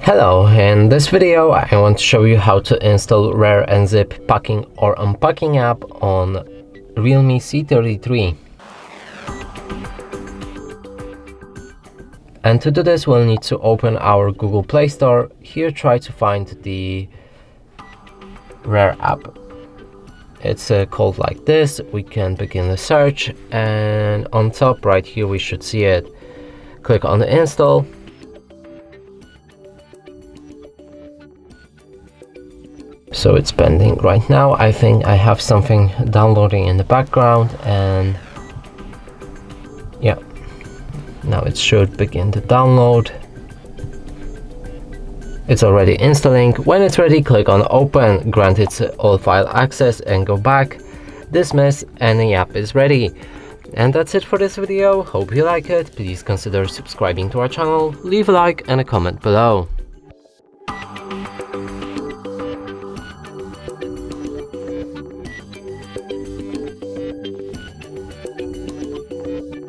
Hello, in this video I want to show you how to install RAR and ZIP packing or unpacking app on Realme C33. And to do this we'll need to open our Google Play Store. Here try to find the RAR app. It's called like this. We can begin the search and on top right here we should see it. Click on the install. So it's pending right now. I think I have something downloading in the background, and yeah, now it should begin to download. It's already installing. When it's ready, click on open, grant it all file access and go back, dismiss, and the app is ready. And that's it for this video. Hope you like it. Please consider subscribing to our channel, leave a like and a comment below.